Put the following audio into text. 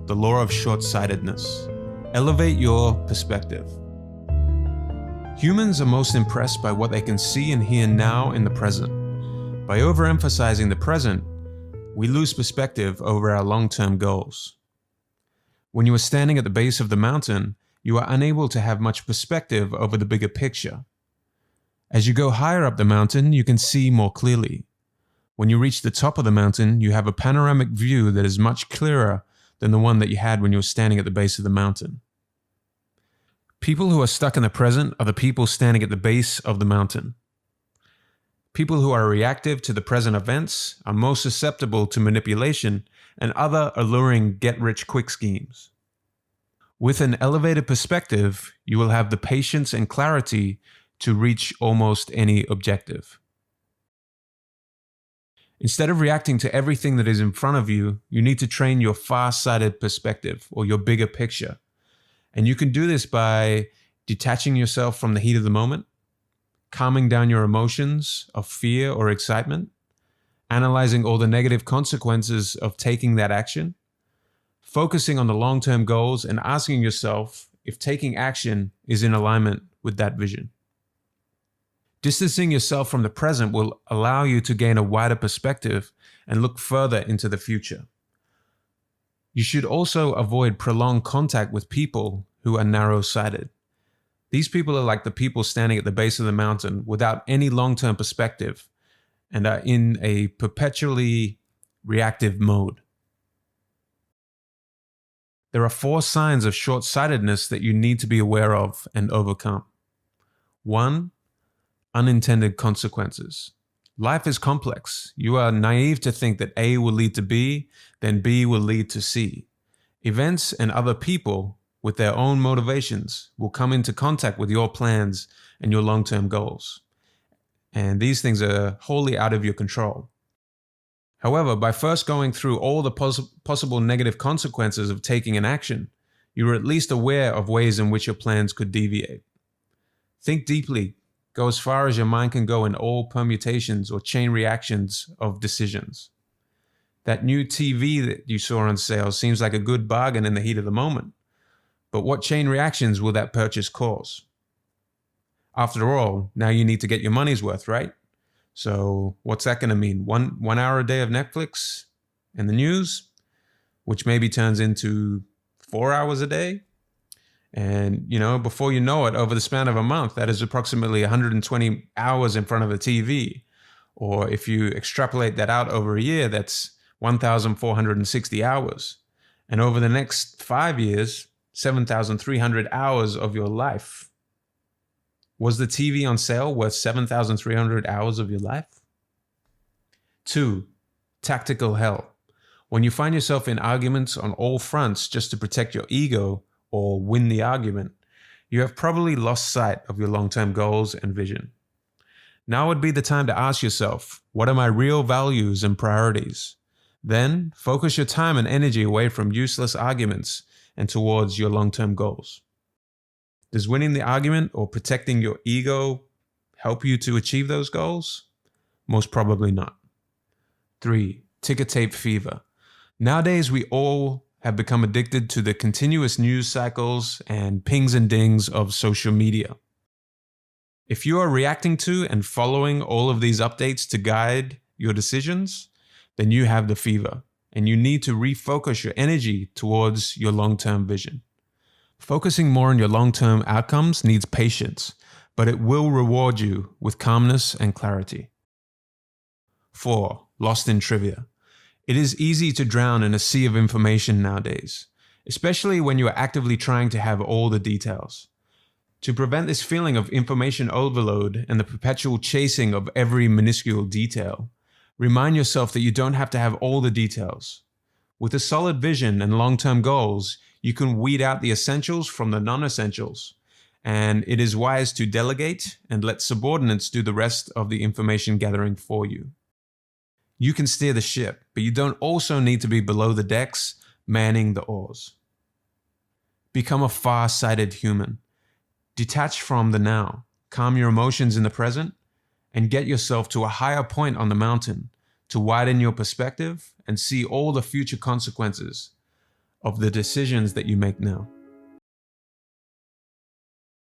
the Law of Shortsightedness. Elevate your perspective. Humans are most impressed by what they can see and hear now in the present. By overemphasizing the present, we lose perspective over our long-term goals. When you are standing at the base of the mountain, you are unable to have much perspective over the bigger picture. As you go higher up the mountain, you can see more clearly. When you reach the top of the mountain, you have a panoramic view that is much clearer than the one that you had when you were standing at the base of the mountain. People who are stuck in the present are the people standing at the base of the mountain. People who are reactive to the present events are most susceptible to manipulation and other alluring get-rich-quick schemes. With an elevated perspective, you will have the patience and clarity to reach almost any objective. Instead of reacting to everything that is in front of you, you need to train your far-sighted perspective or your bigger picture. And you can do this by detaching yourself from the heat of the moment, calming down your emotions of fear or excitement, analyzing all the negative consequences of taking that action, focusing on the long-term goals and asking yourself if taking action is in alignment with that vision. Distancing yourself from the present will allow you to gain a wider perspective and look further into the future. You should also avoid prolonged contact with people who are narrow-sighted. These people are like the people standing at the base of the mountain without any long-term perspective and are in a perpetually reactive mode. There are 4 signs of short-sightedness that you need to be aware of and overcome. 1. Unintended consequences. Life is complex. You are naive to think that A will lead to B, then B will lead to C. Events and other people with their own motivations will come into contact with your plans and your long-term goals. And these things are wholly out of your control. However, by first going through all the possible negative consequences of taking an action, you are at least aware of ways in which your plans could deviate. Think deeply. Go as far as your mind can go in all permutations or chain reactions of decisions. That new TV that you saw on sale seems like a good bargain in the heat of the moment. But what chain reactions will that purchase cause? After all, now you need to get your money's worth, right? So what's that going to mean? One hour a day of Netflix and the news, which maybe turns into 4 hours a day? And, before you know it, over the span of a month, that is approximately 120 hours in front of the TV. Or if you extrapolate that out over a year, that's 1,460 hours. And over the next 5 years, 7,300 hours of your life. Was the TV on sale worth 7,300 hours of your life? 2. Tactical hell. When you find yourself in arguments on all fronts just to protect your ego, or win the argument, you have probably lost sight of your long-term goals and vision. Now would be the time to ask yourself, what are my real values and priorities? Then focus your time and energy away from useless arguments and towards your long-term goals. Does winning the argument or protecting your ego help you to achieve those goals? Most probably not. 3. Ticker tape fever. Nowadays, we all have become addicted to the continuous news cycles and pings and dings of social media. If you are reacting to and following all of these updates to guide your decisions, then you have the fever, and you need to refocus your energy towards your long-term vision. Focusing more on your long-term outcomes needs patience, but it will reward you with calmness and clarity. 4. Lost in trivia. It is easy to drown in a sea of information nowadays, especially when you are actively trying to have all the details. To prevent this feeling of information overload and the perpetual chasing of every minuscule detail, remind yourself that you don't have to have all the details. With a solid vision and long-term goals, you can weed out the essentials from the non-essentials, and it is wise to delegate and let subordinates do the rest of the information gathering for you. You can steer the ship, but you don't also need to be below the decks, manning the oars. Become a far-sighted human. Detach from the now, calm your emotions in the present, and get yourself to a higher point on the mountain to widen your perspective and see all the future consequences of the decisions that you make now.